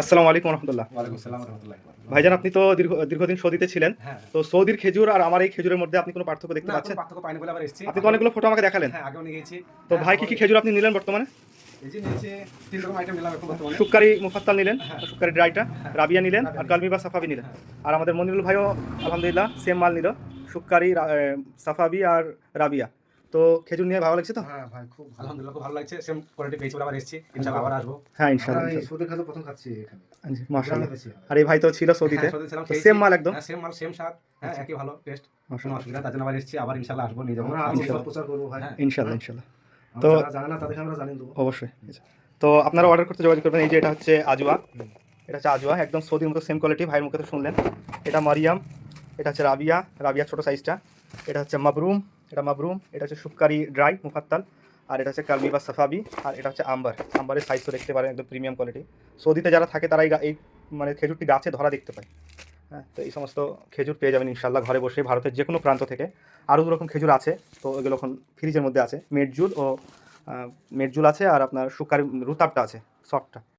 আসসালামু আলাইকুম রহমতুল্লাহ। ওয়ালাইকুম আসসালাম ওয়া রাহমাতুল্লাহি ওয়া বারাকাতুহু। ভাইজান, আপনি তো দীর্ঘদিন সৌদিতে ছিলেন। হ্যাঁ, তো সৌদির খেজুর আর আমার এই খেজুরের মধ্যে আপনি কোনো পার্থক্য দেখতে না কোনো পাচ্ছেন? পার্থক্য পাইনি বলে আবার এসেছি। আপনি তো অনেকগুলো ফটো আমাকে দেখালেন। হ্যাঁ, আগেও নিয়ে গেছি। তো হ্যাঁ, ভাই, কি আবার কি খেজুর আপনি নিলেন বর্তমানে? এই যে নিয়েছি ৩ রকম আইটেম নিলাম এখন বর্তমানে। শুক্কারি মুফাত্তাল নিলেন, হ্যাঁ, শুক্কারি ড্রাইটা, হ্যাঁ, রাবিয়া নিলেন, রাবিয়া আর নিয়েছি। কালমি বা সাফাবি নিলেন। হ্যাঁ, আর আমাদের মনিরুল ভাইও আলহামদুলিল্লাহ সেম মাল নিল, শুক্কারি, সাফাবি আর রাবিয়া। তো খেজুর নিয়ে ভালো লাগছে তো? হ্যাঁ ভাই, খুব ভালো। আলহামদুলিল্লাহ খুব ভালো লাগছে। সেম কোয়ালিটি পেয়েছি বলে আবার এসেছি। ইনশাআল্লাহ আবার আসবো। হ্যাঁ, আমরা ইনশাআল্লাহ এই ইনশাআল্লাহ। সৌদের খাদ্য প্রথম খাচ্ছি এখানে। জি, মাশাআল্লাহ। গ্রামে বেশি হয়। আর এই ভাই তো ছিল সৌদিতে, হ্যাঁ, সৌদি ছিলাম, তো খেয়েছি। সেম মাল একদম। হ্যাঁ, সেম মাল, সেম স্বাদ। হ্যাঁ, আচ্ছা, একই ভালো টেস্ট। কোনো মাশাআল্লাহ। অসুবিধা না। তার জন্য আবার এসেছি। আবার ইনশাআল্লাহ আসবো, নিয়ে যাবো। আমরা আরো ইনশাআল্লাহ। প্রচার করবো ভাই। হ্যাঁ, ইনশাআল্লাহ ইনশাআল্লাহ। আর তো যারা জানে না তাদেরকে আমরা জানিয়ে দেবো। অবশ্যই। তো আপনারা অর্ডার করতে যোগাযোগ করবেন। এই যে এটা হচ্ছে আজওয়া, এটা হচ্ছে আজওয়া, একদম সৌদির মতো সেম কোয়ালিটি, ভাইয়ের মুখে তো শুনলেন। এটা মারিয়াম, এটা হচ্ছে রাবিয়া, রাবিয়া ছোটো সাইজটা। এটা হচ্ছে মাবরুম, এটা মাবরুম। এটা হচ্ছে শুক্কারি ড্রাই মুফাত্তাল। আর এটা হচ্ছে কালমি বা সাফাবি। আর এটা হচ্ছে আম্বার। আম্বারের সাইজ তো দেখতে পারেন, একদম প্রিমিয়াম কোয়ালিটি। সৌদিতে যারা থাকে তারা এই মানে খেজুরটি গাছে ধরা দেখতে পায়। হ্যাঁ, তো এই সমস্ত খেজুর পেয়ে যাবেন ইনশাল্লাহ ঘরে বসে, ভারতের যে কোনো প্রান্ত থেকে। আরও দু রকম খেজুর আছে, তো এগুলো এখন ফ্রিজের মধ্যে আছে। মেটজুল ও মেটজুল আছে, আর আপনার শুক্কারি রুতাবটা আছে, সফটটা।